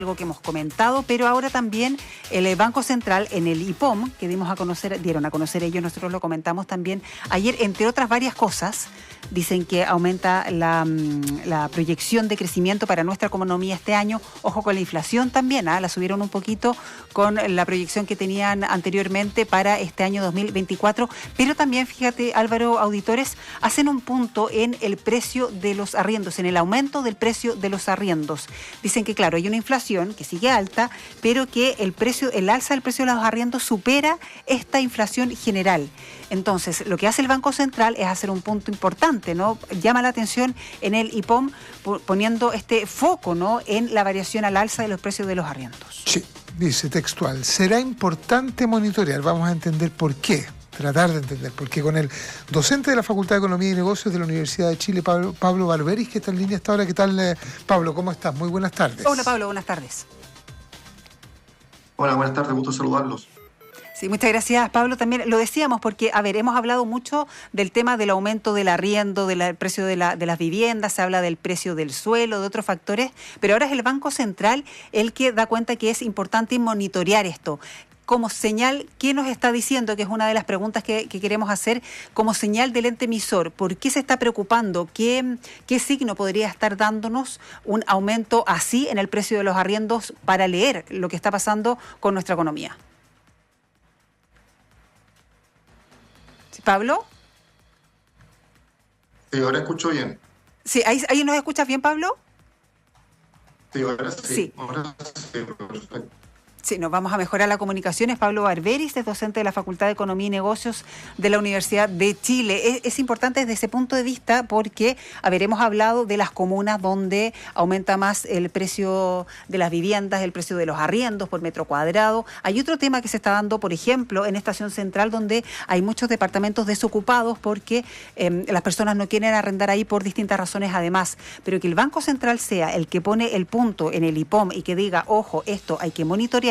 algo que hemos comentado, pero ahora también el Banco Central en el IPOM, que dieron a conocer ellos, nosotros lo comentamos también ayer, entre otras varias cosas, dicen que aumenta la proyección de crecimiento para nuestra economía este año. Ojo con la inflación también, la subieron un poquito con la proyección que tenían anteriormente para este año 2024, pero también, fíjate, Álvaro, auditores, hacen un punto en el precio de los arriendos, en el aumento del precio de los arriendos. Dicen que, claro, hay una inflación que sigue alta, pero que el alza del precio de los arriendos supera esta inflación general. Entonces, lo que hace el Banco Central es hacer un punto importante, ¿no? Llama la atención en el IPOM poniendo este foco, ¿no?, en la variación al alza de los precios de los arriendos. Sí, dice textual, será importante monitorear, vamos a entender por qué. Tratar de entender, porque con el docente de la Facultad de Economía y Negocios de la Universidad de Chile, Pablo Barberis, que está en línea hasta ahora. ¿Qué tal, Pablo? ¿Cómo estás? Muy buenas tardes. Hola, Pablo, buenas tardes. Hola, buenas tardes, gusto saludarlos. Sí, muchas gracias, Pablo. También lo decíamos porque, hemos hablado mucho del tema del aumento del arriendo, del precio de las viviendas, se habla del precio del suelo, de otros factores, pero ahora es el Banco Central el que da cuenta que es importante monitorear esto. Como señal, ¿qué nos está diciendo? Que es una de las preguntas que queremos hacer, como señal del ente emisor. ¿Por qué se está preocupando? ¿Qué signo podría estar dándonos un aumento así en el precio de los arriendos para leer lo que está pasando con nuestra economía? ¿Sí, Pablo? Sí, ahora escucho bien. Sí, ¿ahí nos escuchas bien, Pablo? Sí, ahora sí. Sí. Ahora sí, perfecto. Sí, nos vamos a mejorar la comunicación. Es Pablo Barberis, es docente de la Facultad de Economía y Negocios de la Universidad de Chile. Es importante desde ese punto de vista porque, hemos hablado de las comunas donde aumenta más el precio de las viviendas, el precio de los arriendos por metro cuadrado. Hay otro tema que se está dando, por ejemplo, en Estación Central, donde hay muchos departamentos desocupados porque las personas no quieren arrendar ahí por distintas razones además. Pero que el Banco Central sea el que pone el punto en el IPOM y que diga, ojo, esto hay que monitorear,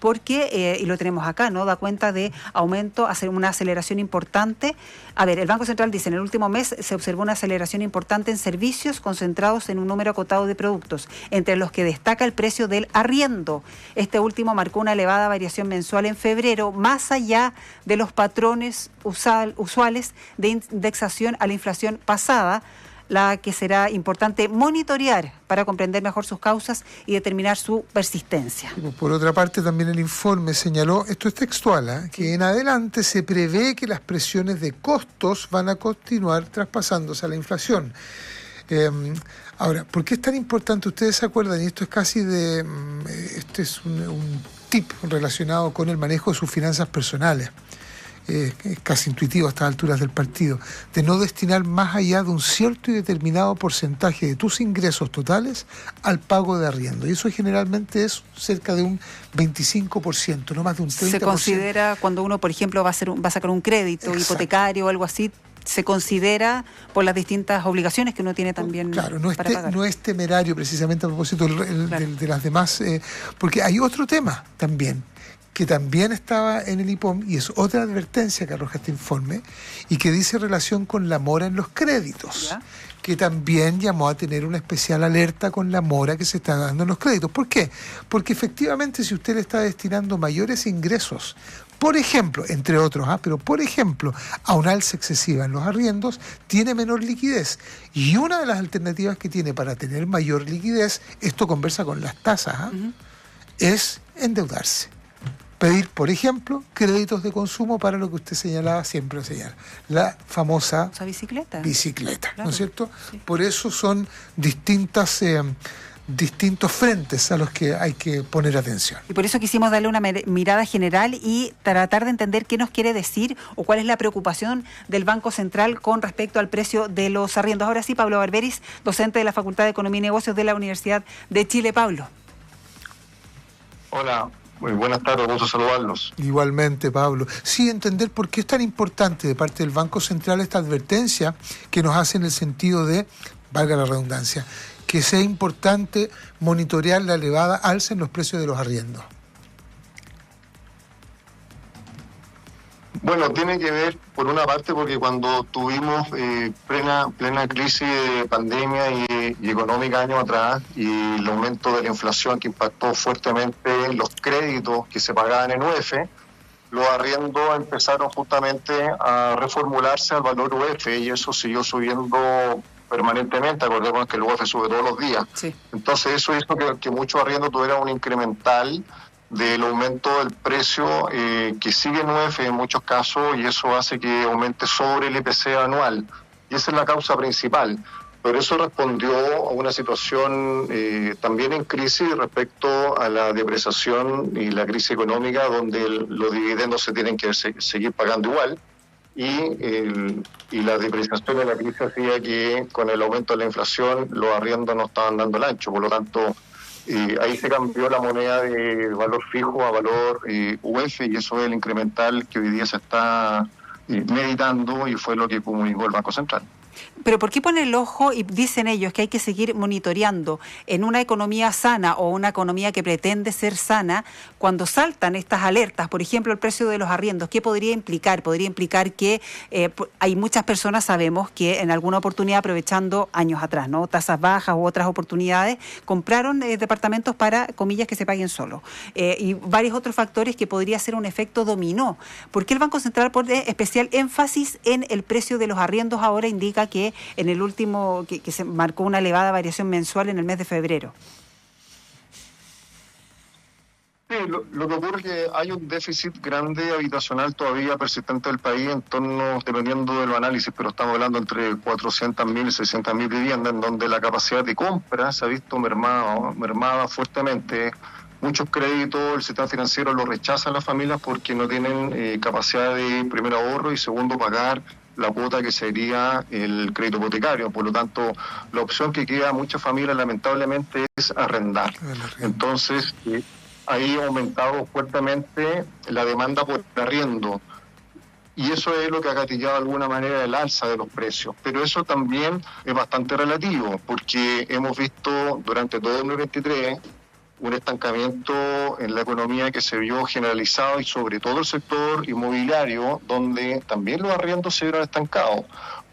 porque, y lo tenemos acá, ¿no?, da cuenta de aumento, hacer una aceleración importante. El Banco Central dice, en el último mes se observó una aceleración importante en servicios concentrados en un número acotado de productos, entre los que destaca el precio del arriendo. Este último marcó una elevada variación mensual en febrero, más allá de los patrones usuales de indexación a la inflación pasada, la que será importante monitorear para comprender mejor sus causas y determinar su persistencia. Por otra parte, también el informe señaló, esto es textual, que en adelante se prevé que las presiones de costos van a continuar traspasándose a la inflación. Ahora, ¿por qué es tan importante? Ustedes se acuerdan, y esto es casi este es un tip relacionado con el manejo de sus finanzas personales. Es casi intuitivo a estas alturas del partido, de no destinar más allá de un cierto y determinado porcentaje de tus ingresos totales al pago de arriendo. Y eso generalmente es cerca de un 25%, no más de un 30%. Se considera cuando uno, por ejemplo, va a sacar un crédito hipotecario o algo así, se considera por las distintas obligaciones que uno tiene también. Claro, para pagar. No es temerario precisamente a propósito de las demás, porque hay otro tema también, que también estaba en el IPOM, y es otra advertencia que arroja este informe, y que dice relación con la mora en los créditos, ¿ya?, que también llamó a tener una especial alerta con la mora que se está dando en los créditos. ¿Por qué? Porque efectivamente si usted le está destinando mayores ingresos, por ejemplo, entre otros, pero por ejemplo, a un alza excesiva en los arriendos, tiene menor liquidez. Y una de las alternativas que tiene para tener mayor liquidez, esto conversa con las tasas, es endeudarse. Pedir, por ejemplo, créditos de consumo para lo que usted señalaba, siempre la famosa bicicleta, claro, ¿no es cierto? Sí. Por eso son distintos frentes a los que hay que poner atención. Y por eso quisimos darle una mirada general y tratar de entender qué nos quiere decir o cuál es la preocupación del Banco Central con respecto al precio de los arriendos. Ahora sí, Pablo Barberis, docente de la Facultad de Economía y Negocios de la Universidad de Chile. Pablo. Hola. Muy buenas tardes, gusto saludarlos. Igualmente, Pablo. Sí, entender por qué es tan importante de parte del Banco Central esta advertencia que nos hace en el sentido de, valga la redundancia, que sea importante monitorear la elevada alza en los precios de los arriendos. Bueno, tiene que ver, por una parte, porque cuando tuvimos plena crisis de pandemia y y económica años atrás, y el aumento de la inflación que impactó fuertemente los créditos que se pagaban en UF, los arriendos empezaron justamente a reformularse al valor UF, y eso siguió subiendo permanentemente. Acordemos que el UF sube todos los días. Sí. Entonces eso hizo que muchos arriendos tuvieran un incremental del aumento del precio que sigue en UF en muchos casos, y eso hace que aumente sobre el IPC anual. Y esa es la causa principal. Pero eso respondió a una situación también en crisis respecto a la depreciación y la crisis económica, donde los dividendos se tienen que seguir pagando igual, y la depreciación de la crisis hacía que con el aumento de la inflación los arriendos no estaban dando el ancho. Por lo tanto, ahí se cambió la moneda de valor fijo a valor UF, y eso es el incremental que hoy día se está meditando, y fue lo que comunicó el Banco Central. Pero ¿por qué ponen el ojo y dicen ellos que hay que seguir monitoreando en una economía sana o una economía que pretende ser sana cuando saltan estas alertas? Por ejemplo, el precio de los arriendos, ¿qué podría implicar? Podría implicar que hay muchas personas, sabemos, que en alguna oportunidad, aprovechando años atrás, ¿no?, tasas bajas u otras oportunidades, compraron departamentos para, comillas, que se paguen solos. Y varios otros factores que podría ser un efecto dominó. ¿Por qué el Banco Central pone especial énfasis en el precio de los arriendos? Ahora indica que en el último, que se marcó una elevada variación mensual en el mes de febrero. Sí, lo que ocurre es que hay un déficit grande habitacional todavía persistente del país, en torno, dependiendo de los análisis, pero estamos hablando entre 400.000 y 600.000 viviendas, en donde la capacidad de compra se ha visto mermada fuertemente. Muchos créditos, el sistema financiero los rechazan las familias porque no tienen capacidad de, primero, ahorro, y segundo, pagar la cuota que sería el crédito hipotecario. Por lo tanto, la opción que queda a muchas familias, lamentablemente, es arrendar. Entonces, ahí ha aumentado fuertemente la demanda por arriendo, y eso es lo que ha gatillado de alguna manera el alza de los precios. Pero eso también es bastante relativo, porque hemos visto durante todo el 2023 un estancamiento en la economía que se vio generalizado, y sobre todo el sector inmobiliario, donde también los arriendos se vieron estancados.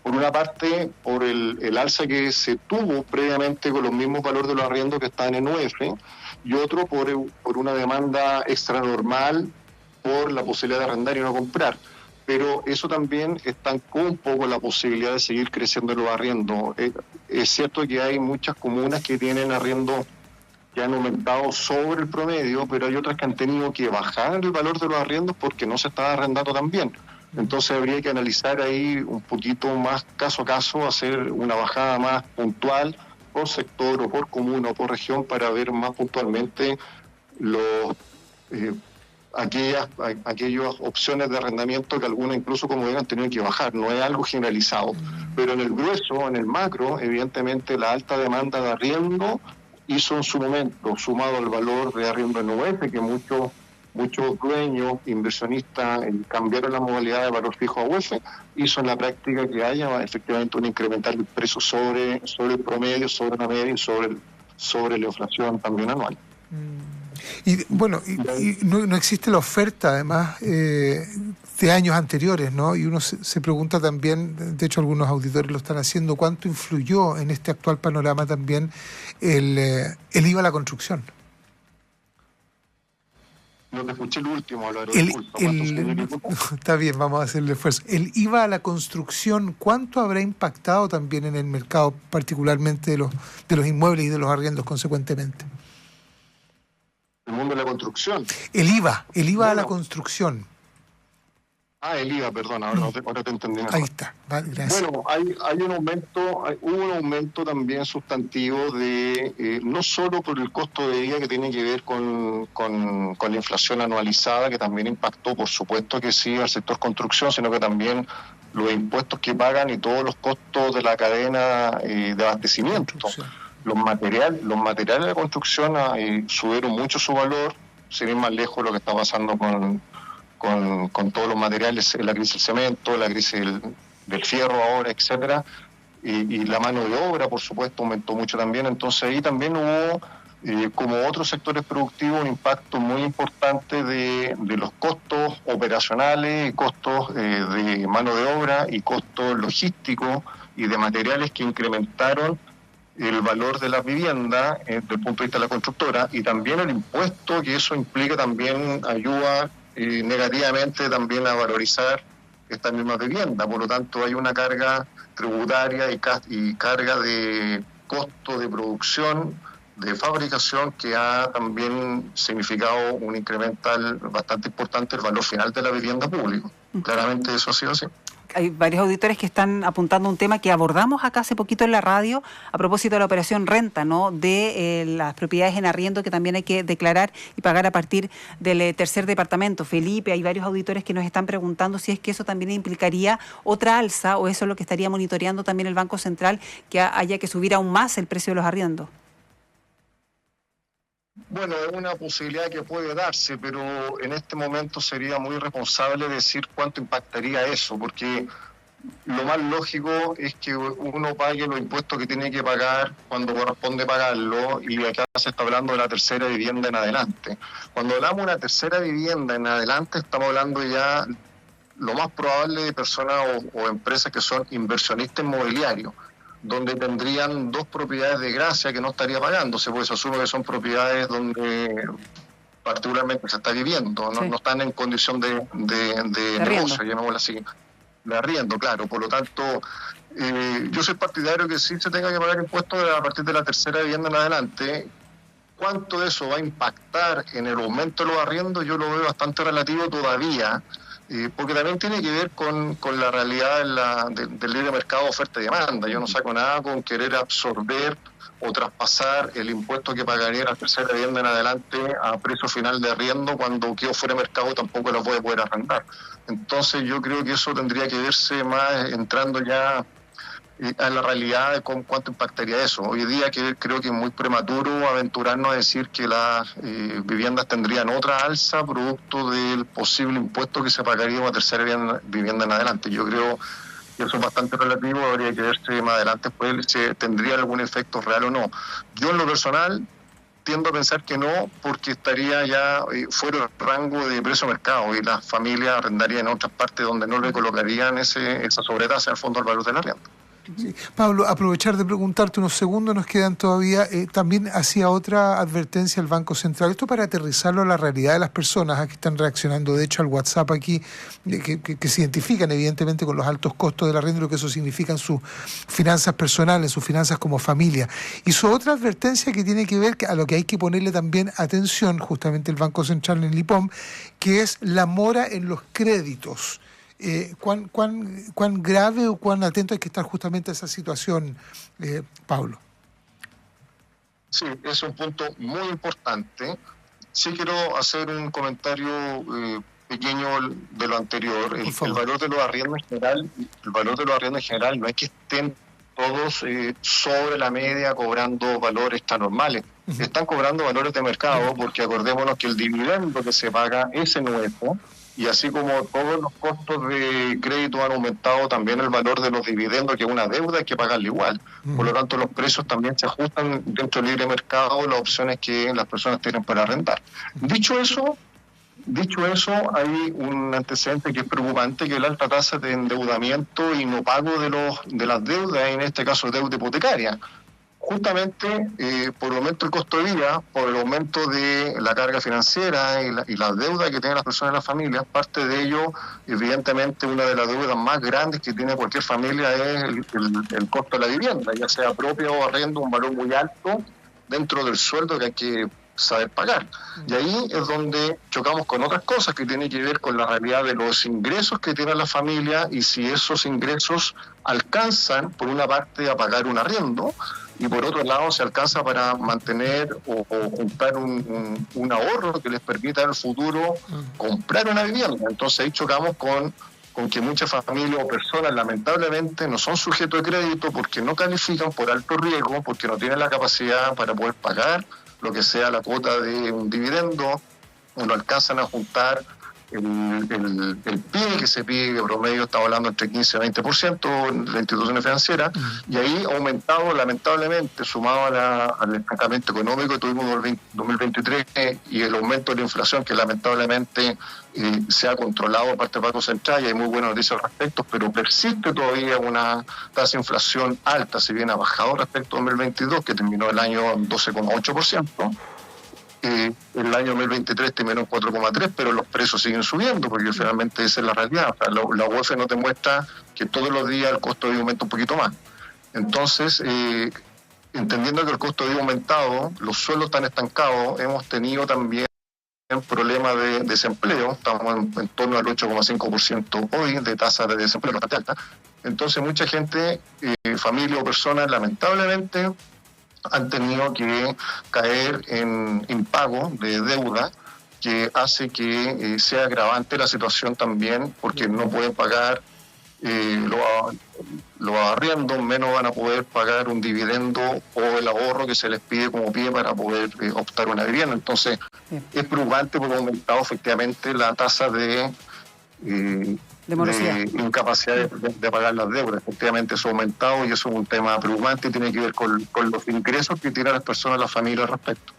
Por una parte, por el alza que se tuvo previamente con los mismos valores de los arriendos que están en UF, y otro por una demanda extranormal por la posibilidad de arrendar y no comprar. Pero eso también estancó un poco la posibilidad de seguir creciendo los arriendos. Es cierto que hay muchas comunas que tienen arriendos que han aumentado sobre el promedio, pero hay otras que han tenido que bajar el valor de los arriendos porque no se estaba arrendando tan bien. Entonces habría que analizar ahí un poquito más caso a caso, hacer una bajada más puntual por sector o por comuna o por región, para ver más puntualmente aquellas opciones de arrendamiento que algunas incluso, como ven, han tenido que bajar. No es algo generalizado, pero en el grueso, en el macro, evidentemente la alta demanda de arriendo hizo en su momento, sumado al valor de arriendo en UF, que muchos dueños, inversionistas cambiaron la modalidad de valor fijo a UF, hizo en la práctica que haya efectivamente un incremental del precio sobre el promedio, sobre la media y sobre la inflación también anual. Y bueno, y no existe la oferta, además, de años anteriores, ¿no? Y uno se pregunta también, de hecho algunos auditores lo están haciendo, ¿cuánto influyó en este actual panorama también el IVA a la construcción? No te escuché el último, Álvaro. Está bien, vamos a hacer el esfuerzo. El IVA a la construcción, ¿cuánto habrá impactado también en el mercado, particularmente de los inmuebles y de los arriendos consecuentemente? El mundo de la construcción. El IVA a la construcción. El IVA, perdón, ahora te entendí mejor. Ahí está, vale, gracias. Bueno, hubo un aumento también sustantivo de, no solo por el costo de vida que tiene que ver con la inflación anualizada, que también impactó, por supuesto que sí, al sector construcción, sino que también los impuestos que pagan y todos los costos de la cadena de abastecimiento. Los materiales de la construcción subieron mucho su valor, sin ir más lejos de lo que está pasando con todos los materiales, la crisis del cemento, la crisis del fierro ahora, etcétera, y la mano de obra, por supuesto, aumentó mucho también. Entonces ahí también hubo, como otros sectores productivos, un impacto muy importante de los costos operacionales, costos de mano de obra y costos logísticos y de materiales que incrementaron el valor de las viviendas desde el punto de vista de la constructora, y también el impuesto que eso implica también ayuda negativamente también a valorizar estas mismas viviendas. Por lo tanto, hay una carga tributaria y carga de costo de producción, de fabricación, que ha también significado un incremental bastante importante el valor final de la vivienda pública. Claramente eso ha sido así. Hay varios auditores que están apuntando un tema que abordamos acá hace poquito en la radio a propósito de la operación renta, ¿no? De las propiedades en arriendo que también hay que declarar y pagar a partir del tercer departamento. Felipe, hay varios auditores que nos están preguntando si es que eso también implicaría otra alza, o eso es lo que estaría monitoreando también el Banco Central, que haya que subir aún más el precio de los arriendos. Bueno, es una posibilidad que puede darse, pero en este momento sería muy irresponsable decir cuánto impactaría eso, porque lo más lógico es que uno pague los impuestos que tiene que pagar cuando corresponde pagarlo, y acá se está hablando de la tercera vivienda en adelante. Cuando hablamos de una tercera vivienda en adelante, estamos hablando ya lo más probable de personas o empresas que son inversionistas inmobiliarios, donde tendrían dos propiedades de gracia que no estaría pagándose, porque se asume que son propiedades donde particularmente se está viviendo, no, sí, no están en condición de negocio, llamémoslo así, de arriendo, claro. Por lo tanto, yo soy partidario que sí se tenga que pagar impuestos a partir de la tercera vivienda en adelante. ¿Cuánto de eso va a impactar en el aumento de los arriendos? Yo lo veo bastante relativo todavía, porque también tiene que ver con la realidad del libre mercado de oferta y demanda. Yo no saco nada con querer absorber o traspasar el impuesto que pagaría la tercera vivienda en adelante a precio final de arriendo, cuando quedo fuera de mercado tampoco lo puede poder arrendar. Entonces yo creo que eso tendría que verse más entrando ya a la realidad de cuánto impactaría eso. Hoy día creo que es muy prematuro aventurarnos a decir que las viviendas tendrían otra alza producto del posible impuesto que se pagaría a una tercera vivienda en adelante. Yo creo que eso es bastante relativo, habría que verse más adelante pues, si tendría algún efecto real o no. Yo en lo personal tiendo a pensar que no, porque estaría ya fuera del rango de precio mercado, y las familias arrendarían en otras partes donde no le colocarían esa sobretasa al fondo al valor del arriendo. Sí. Pablo, aprovechar de preguntarte unos segundos, nos quedan todavía. También hacía otra advertencia el Banco Central, esto para aterrizarlo a la realidad de las personas que están reaccionando, de hecho, al WhatsApp aquí, que se identifican evidentemente con los altos costos del arriendo, lo que eso significa en sus finanzas personales, en sus finanzas como familia. Hizo otra advertencia que tiene que ver a lo que hay que ponerle también atención, justamente el Banco Central en el IPOM, que es la mora en los créditos. ¿Cuán grave o cuán atento hay que estar justamente a esa situación, Pablo? Sí, es un punto muy importante. Sí quiero hacer un comentario pequeño de lo anterior. El valor de los arriendos en general, no es que estén todos sobre la media cobrando valores tan normales. Están cobrando valores de mercado, porque acordémonos que el dividendo que se paga es nuevo. Y así como todos los costos de crédito han aumentado, también el valor de los dividendos, que es una deuda, hay que pagarle igual. Por lo tanto, los precios también se ajustan dentro del libre mercado, las opciones que las personas tienen para arrendar. Dicho eso, hay un antecedente que es preocupante, que es la alta tasa de endeudamiento y no pago de las deudas, en este caso deuda hipotecaria. Justamente por el aumento del costo de vida, por el aumento de la carga financiera y la deuda que tienen las personas y las familias. Parte de ello, evidentemente, una de las deudas más grandes que tiene cualquier familia es el costo de la vivienda, ya sea propia o arriendo, un valor muy alto dentro del sueldo que hay que saber pagar. Y ahí es donde chocamos con otras cosas que tienen que ver con la realidad de los ingresos que tiene la familia, y si esos ingresos alcanzan, por una parte, a pagar un arriendo, y por otro lado se alcanza para mantener o juntar un ahorro que les permita en el futuro comprar una vivienda. Entonces ahí chocamos con que muchas familias o personas lamentablemente no son sujetos de crédito porque no califican por alto riesgo, porque no tienen la capacidad para poder pagar lo que sea la cuota de un dividendo, o no alcanzan a juntar el PIB que se pide, de promedio estamos hablando entre 15 y 20% en las instituciones financieras, y ahí ha aumentado lamentablemente, sumado al estancamiento económico que tuvimos en 2023 y el aumento de la inflación que lamentablemente se ha controlado por parte del Banco Central, y hay muy buenas noticias al respecto, pero persiste todavía una tasa de inflación alta, si bien ha bajado respecto a 2022, que terminó el año en 12,8%. El año 2023 terminó en 4,3%, pero los precios siguen subiendo, porque finalmente esa es la realidad. O sea, la UEF no te muestra que todos los días el costo de vida aumenta un poquito más. Entonces, entendiendo que el costo de vida ha aumentado, los sueldos están estancados, hemos tenido también problemas de desempleo, estamos en torno al 8,5% hoy de tasa de desempleo bastante alta. Entonces, mucha gente, familia o personas, lamentablemente, han tenido que caer en impago de deuda, que hace que sea agravante la situación también, porque no pueden pagar los arriendos, menos van a poder pagar un dividendo o el ahorro que se les pide como pie para poder optar una vivienda. Entonces, es preocupante porque ha aumentado efectivamente la tasa de incapacidad de pagar las deudas. Efectivamente eso ha aumentado y eso es un tema preocupante y tiene que ver con los ingresos que tienen las personas, las familias al respecto.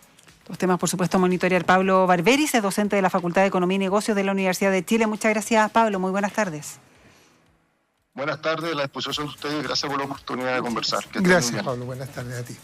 Los temas, por supuesto, monitorear. Pablo Barberis es docente de la Facultad de Economía y Negocios de la Universidad de Chile. Muchas gracias, Pablo. Muy buenas tardes. Buenas tardes, a la disposición de ustedes y gracias por la oportunidad de conversar. Gracias, Pablo. Buenas tardes a ti.